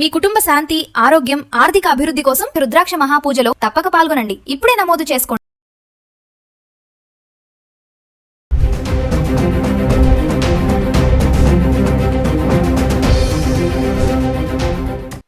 మీ కుటుంబ శాంతి, ఆరోగ్యం, ఆర్థిక అభివృద్ధి కోసం రుద్రాక్ష మహాపూజలో తప్పక పాల్గొనండి. ఇప్పుడే నమోదు చేసుకోండి.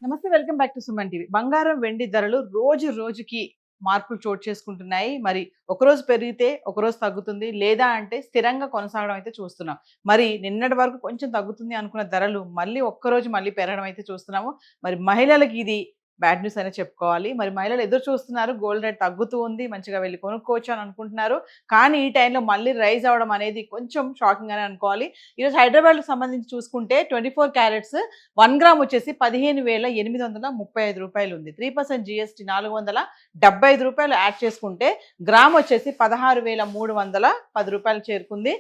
నమస్తే, welcome back to Suman TV. బంగారం వెండి ధరలు రోజు రోజుకి మార్పులు చోటు చేసుకుంటున్నాయి. మరి ఒకరోజు పెరిగితే ఒకరోజు తగ్గుతుంది, లేదా అంటే స్థిరంగా కొనసాగడం అయితే చూస్తున్నాం. మరి నిన్నటి వరకు కొంచెం తగ్గుతుంది అనుకున్న ధరలు మళ్ళీ ఒక్కరోజు మళ్ళీ పెరగడం అయితే చూస్తున్నాము. మరి మహిళలకి ఇది బ్యాడ్ న్యూస్ అనే చెప్పుకోవాలి. మరి మహిళలు ఎదురు చూస్తున్నారు, గోల్డ్ రేట్ తగ్గుతూ ఉంది, మంచిగా వెళ్ళి కొనుక్కోవచ్చు అని అనుకుంటున్నారు. కానీ ఈ టైంలో మళ్ళీ రైజ్ అవ్వడం అనేది కొంచెం షాకింగ్ అని అనుకోవాలి. ఈరోజు హైదరాబాద్కి సంబంధించి చూసుకుంటే 24 క్యారెట్స్ 1 గ్రామ్ వచ్చేసి 15,835 రూపాయలు ఉంది. 3% GST 475 రూపాయలు యాడ్ చేసుకుంటే గ్రామ్ వచ్చేసి 16,310 రూపాయలు చేరుకుంది.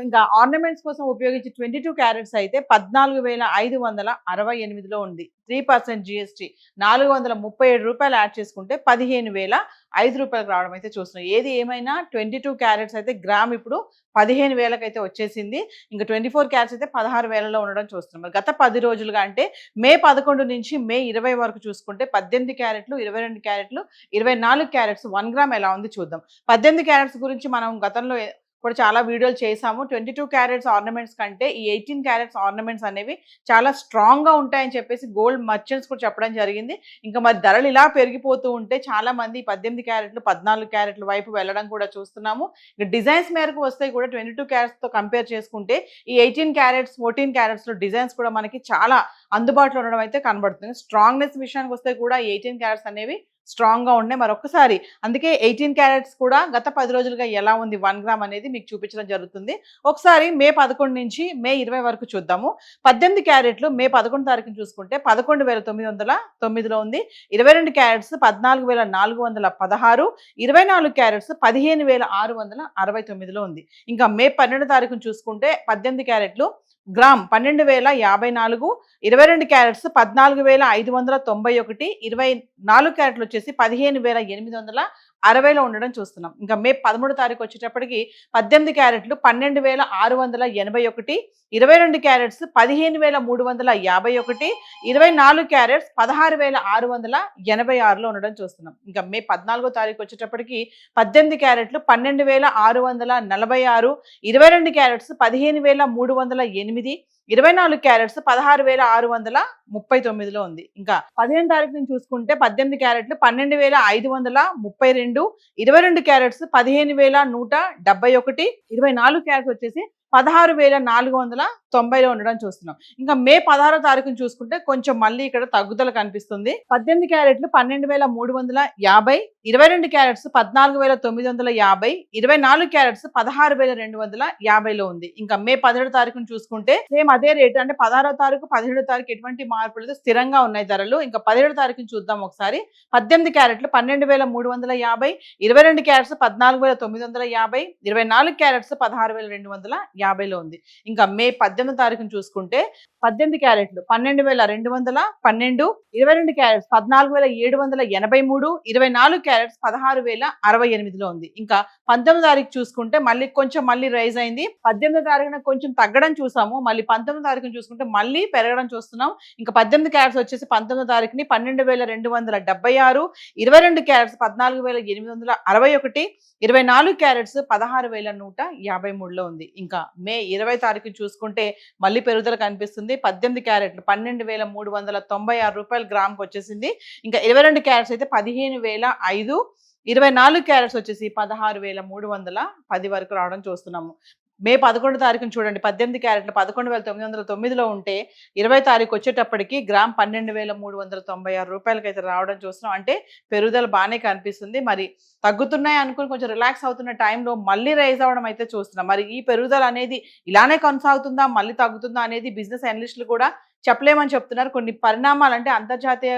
ఇంకా ఆర్నమెంట్స్ కోసం ఉపయోగించి 22 క్యారెట్స్ అయితే 14,568లో ఉంది. 3% GST 437 రూపాయలు యాడ్ చేసుకుంటే 15,005 రూపాయలకు రావడం అయితే చూస్తున్నాం. ఏది ఏమైనా 22 క్యారెట్స్ అయితే గ్రామ్ ఇప్పుడు 15,000కి అయితే వచ్చేసింది. ఇంకా 24 క్యారెట్స్ అయితే 16,000లో ఉండడం చూస్తున్నాం. మరి గత 10 రోజులుగా అంటే మే 11 నుంచి మే 20 వరకు చూసుకుంటే 18 క్యారెట్లు, 22 క్యారెట్లు, 24 క్యారెట్స్ 1 గ్రామ్ ఎలా ఉంది చూద్దాం. 18 క్యారెట్స్ గురించి మనం గతంలో కూడా చాలా వీడియోలు చేసాము. 22 క్యారెట్స్ ఆర్నమెంట్స్ కంటే ఈ 18 క్యారెట్స్ ఆర్నమెంట్స్ అనేవి చాలా స్ట్రాంగ్గా ఉంటాయని చెప్పేసి గోల్డ్ మర్చెంట్స్ కూడా చెప్పడం జరిగింది. ఇంకా మరి ధరలు ఇలా పెరిగిపోతూ ఉంటే చాలా మంది 18 క్యారెట్లు 14 క్యారెట్ల వైపు వెళ్ళడం కూడా చూస్తున్నాము. ఇక డిజైన్స్ మేరకు వస్తే కూడా 22 క్యారెట్స్తో కంపేర్ చేసుకుంటే ఈ 18 క్యారెట్స్ 14 క్యారెట్స్లో డిజైన్స్ కూడా మనకి చాలా అందుబాటులో ఉండడం అయితే కనబడుతుంది. స్ట్రాంగ్నెస్ విషయానికి వస్తే కూడా ఈ 18 క్యారెట్స్ అనేవి స్ట్రాంగ్గా ఉన్నాయి. మరొకసారి అందుకే 18 క్యారెట్స్ కూడా గత 10 రోజులుగా ఎలా ఉంది 1 గ్రామ్ అనేది మీకు చూపించడం జరుగుతుంది. ఒకసారి మే 11 నుంచి మే 20 వరకు చూద్దాము. 18 క్యారెట్లు మే 11 తారీఖున చూసుకుంటే 11,909లో ఉంది. 22 క్యారెట్స్ 14,416, 24 క్యారెట్స్ 15,669లో ఉంది. ఇంకా మే 12 తారీఖున చూసుకుంటే 18 క్యారెట్లు గ్రామ్ 12,054, 22 క్యారెట్స్ 14,591, 24 క్యారెట్లు వచ్చేసి 15,860లో ఉండడం చూస్తున్నాం. ఇంకా మే 13 తారీఖు వచ్చేటప్పటికి 18 క్యారెట్లు 12,681, 22 క్యారెట్స్ 15,351, 24 క్యారెట్స్ 16,686లో ఉండడం చూస్తున్నాం. ఇంకా మే 14 తారీఖు వచ్చేటప్పటికి 18 క్యారెట్లు 12,646, 22 క్యారెట్స్ 15,308, 24 క్యారెట్స్ 16,639లో ఉంది. ఇంకా 15 తారీఖు నుంచి చూసుకుంటే 18 క్యారెట్లు 12,532, 22 క్యారెట్స్ 15,171, 24 క్యారెట్స్ వచ్చేసి 16,490లో ఉండడం చూస్తున్నాం. ఇంకా మే 16 తారీఖును చూసుకుంటే కొంచెం మళ్ళీ ఇక్కడ తగ్గుదల కనిపిస్తుంది. 18 క్యారెట్లు 12,350, 22 క్యారెట్స్ 14,950, 24 క్యారెట్స్ 16,250లో ఉంది. ఇంకా మే 17 తారీఖును చూసుకుంటే సేమ్ అదే రేటు, అంటే 16వ తారీఖు 17వ తారీఖు ఎటువంటి మార్పులు లేదు, స్థిరంగా ఉన్నాయి ధరలు. ఇంకా 17 తారీఖును చూద్దాం ఒకసారి. 18 క్యారెట్లు 12,350, 22 క్యారెట్స్ 14,950, 24 క్యారెట్స్ 16,250లో ఉంది. ఇంకా మే 18 తారీఖును చూసుకుంటే 18 క్యారెట్లు 12,212, 22 క్యారెట్స్ 14,783, 24 క్యారెట్స్ 16,068లో ఉంది. ఇంకా 19 తారీఖు చూసుకుంటే మళ్ళీ రైజ్ అయింది. 18 తారీఖున కొంచెం తగ్గడం చూసాము, మళ్ళీ 19 తారీఖున చూసుకుంటే మళ్ళీ పెరగడం చూస్తున్నాం. ఇంకా 18 క్యారెట్స్ వచ్చేసి 19 తారీఖుని 12,276, 22 క్యారెట్స్ 14,861, 24 క్యారెట్స్ 16,153లో ఉంది. ఇంకా మే 20 తారీఖు చూసుకుంటే మళ్ళీ పెరుగుదల కనిపిస్తుంది. 18 క్యారెట్లు 12,396 రూపాయలు గ్రామ్కి వచ్చేసింది. ఇంకా 22 క్యారెట్స్ అయితే 15,005, 24 క్యారెట్స్ వచ్చేసి 16,310 వరకు రావడం చూస్తున్నాము. మే 11 తారీఖున చూడండి, 18 క్యారెట్లు 11,909లో ఉంటే 20 తారీఖు వచ్చేటప్పటికి గ్రామ్ 12,396 రూపాయలకి అయితే రావడం చూస్తున్నాం. అంటే పెరుగుదల బాగానే కనిపిస్తుంది. మరి తగ్గుతున్నాయి అనుకుని కొంచెం రిలాక్స్ అవుతున్న టైంలో మళ్ళీ రైజ్ అవ్వడం అయితే చూస్తున్నాం. మరి ఈ పెరుగుదల అనేది ఇలానే కొనసాగుతుందా, మళ్ళీ తగ్గుతుందా అనేది బిజినెస్ అనలిస్టులు కూడా చెప్పలేమని చెప్తున్నారు. కొన్ని పరిణామాలు, అంటే అంతర్జాతీయ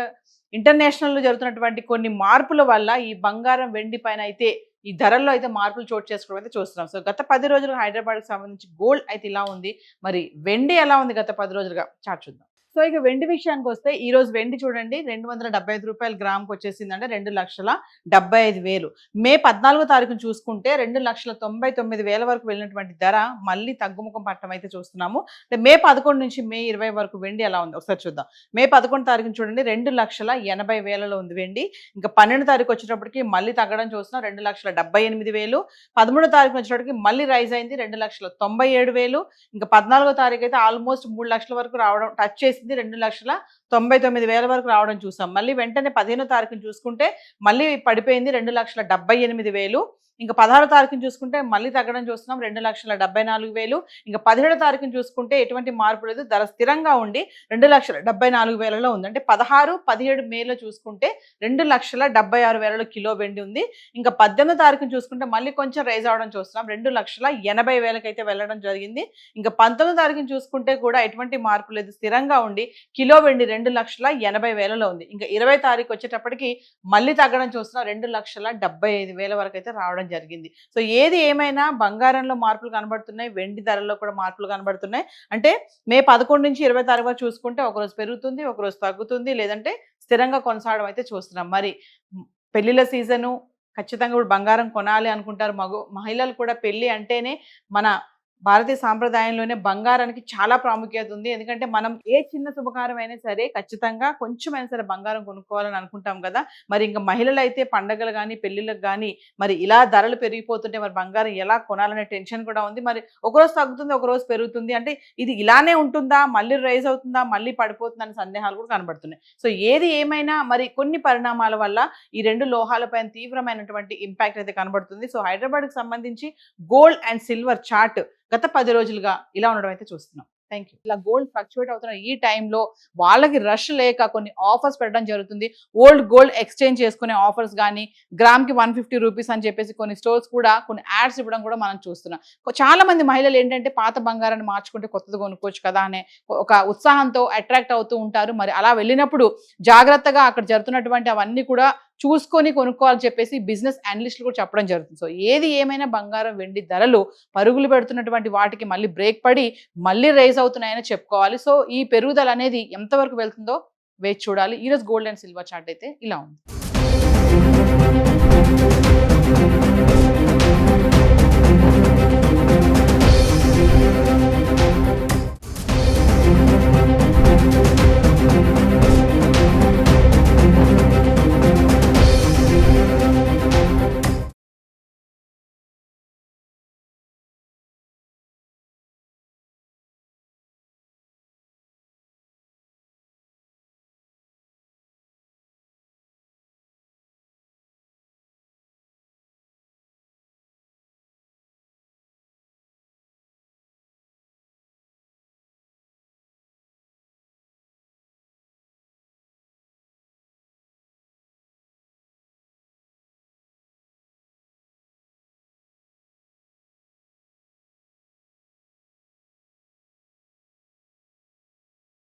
ఇంటర్నేషనల్లో జరుగుతున్నటువంటి కొన్ని మార్పుల వల్ల ఈ బంగారం వెండి పైన అయితే ఈ ధరల్లో అయితే మార్పులు చోటు చేసుకోవడం అయితే చూస్తున్నాం. సో గత 10 రోజులుగా హైదరాబాద్కి సంబంధించి గోల్డ్ అయితే ఇలా ఉంది. మరి వెండి ఎలా ఉంది గత 10 రోజులుగా చార్ట్ చూద్దాం. సో ఇక వెండి విషయానికి వస్తే ఈ రోజు వెండి చూడండి 275 రూపాయలు గ్రాముకి వచ్చేసిందంటే 2,75,000. మే 14వ తారీఖున చూసుకుంటే 2,99,000 వరకు వెళ్ళినటువంటి ధర మళ్ళీ తగ్గుముఖం పట్టడం అయితే చూస్తున్నాము. అంటే మే 11 నుంచి మే 20 వరకు వెండి ఎలా ఉంది ఒకసారి చూద్దాం. మే 11 తారీఖున చూడండి 2,80,000లో ఉంది వెండి. ఇంకా 12 తారీఖు వచ్చేటప్పటికి మళ్ళీ తగ్గడం చూస్తున్నాం 2,78,000. 13 తారీఖున వచ్చేటప్పటికి మళ్ళీ రైజ్ అయింది 2,97,000. ఇంకా 14వ తారీఖు అయితే ఆల్మోస్ట్ 3 లక్షల వరకు రావడం టచ్ చేసింది 2,99,000 వరకు రావడం చూసాం. మళ్ళీ వెంటనే 15వ తారీఖున చూసుకుంటే మళ్ళీ పడిపోయింది 2,78,000. ఇంకా 16వ తారీఖున చూసుకుంటే మళ్ళీ తగ్గడం చూస్తున్నాం 2,74,000. ఇంకా 17వ తారీఖున చూసుకుంటే ఎటువంటి మార్పు లేదు, ధర స్థిరంగా ఉండి 2,74,000లో ఉంది. అంటే 16, 17 మేలో చూసుకుంటే 2,76,000 కిలో వెండి ఉంది. ఇంకా 18వ తారీఖున చూసుకుంటే మళ్ళీ కొంచెం రైజ్ అవడం చూస్తున్నాం 2,80,000 అయితే వెళ్ళడం జరిగింది. ఇంకా 19వ తారీఖున చూసుకుంటే కూడా ఎటువంటి మార్పు లేదు, స్థిరంగా ఉండి కిలో వెండి 2,80,000లో ఉంది. ఇంకా 20వ తారీఖు వచ్చేటప్పటికి మళ్ళీ తగ్గడం చూస్తున్నాం 2,75,000 వరకు అయితే రావడం జరిగింది. సో ఏది ఏమైనా బంగారంలో మార్పులు కనబడుతున్నాయి, వెండి ధరల్లో కూడా మార్పులు కనబడుతున్నాయి. అంటే మే 11 నుంచి 20 తారీఖు వరకు చూసుకుంటే ఒకరోజు పెరుగుతుంది, ఒకరోజు తగ్గుతుంది, లేదంటే స్థిరంగా కొనసాగడం అయితే చూస్తున్నాం. మరి పెళ్లిళ్ళ సీజను ఖచ్చితంగా ఇప్పుడు బంగారం కొనాలి అనుకుంటారు మహిళలు కూడా. పెళ్లి అంటేనే మన భారతీయ సాంప్రదాయంలోనే బంగారానికి చాలా ప్రాముఖ్యత ఉంది. ఎందుకంటే మనం ఏ చిన్న శుభకారం అయినా సరే ఖచ్చితంగా కొంచెమైనా సరే బంగారం కొనుక్కోవాలని అనుకుంటాం కదా. మరి ఇంకా మహిళలు అయితే పండగలు కానీ పెళ్లిళ్ళకి కానీ మరి ఇలా ధరలు పెరిగిపోతుంటే మరి బంగారం ఎలా కొనాలనే టెన్షన్ కూడా ఉంది. మరి ఒకరోజు తగ్గుతుంది, ఒకరోజు పెరుగుతుంది, అంటే ఇది ఇలానే ఉంటుందా, మళ్ళీ రైజ్ అవుతుందా, మళ్ళీ పడిపోతుందా అనే సందేహాలు కూడా కనబడుతున్నాయి. సో ఏది ఏమైనా మరి కొన్ని పరిణామాల వల్ల ఈ రెండు లోహాలపైన తీవ్రమైనటువంటి ఇంపాక్ట్ అయితే కనబడుతుంది. సో హైదరాబాద్కి సంబంధించి గోల్డ్ అండ్ సిల్వర్ చార్ట్ గత 10 రోజులుగా ఇలా ఉండడం అయితే చూస్తున్నాం. Thank you. ఇలా గోల్డ్ ఫ్లక్చువేట్ అవుతున్న ఈ టైంలో వాళ్ళకి రష్ లేక కొన్ని ఆఫర్స్ పెట్టడం జరుగుతుంది. ఓల్డ్ గోల్డ్ ఎక్స్చేంజ్ చేసుకునే ఆఫర్స్ కానీ, గ్రామ్కి 150 రూపీస్ అని చెప్పేసి కొన్ని స్టోర్స్ కూడా కొన్ని యాడ్స్ ఇవ్వడం కూడా మనం చూస్తున్నాం. చాలా మంది మహిళలు ఏంటంటే పాత బంగారాన్ని మార్చుకుంటే కొత్తది కొనుక్కోవచ్చు కదా అనే ఒక ఉత్సాహంతో అట్రాక్ట్ అవుతూ ఉంటారు. మరి అలా వెళ్ళినప్పుడు జాగ్రత్తగా అక్కడ జరుగుతున్నటువంటి అవన్నీ కూడా చూసుకొని కొనుక్కోవాలని చెప్పేసి బిజినెస్ అనలిస్టులు కూడా చెప్పడం జరుగుతుంది. సో ఏది ఏమైనా బంగారం వెండి ధరలు పరుగులు పెడుతున్నటువంటి వాటికి మళ్ళీ బ్రేక్ పడి మళ్ళీ రైజ్ అవుతున్నాయని చెప్పుకోవాలి. సో ఈ పెరుగుదల అనేది ఎంతవరకు వెళ్తుందో వేచి చూడాలి. ఈరోజు గోల్డ్ అండ్ సిల్వర్ చార్ట్ అయితే ఇలా ఉంది.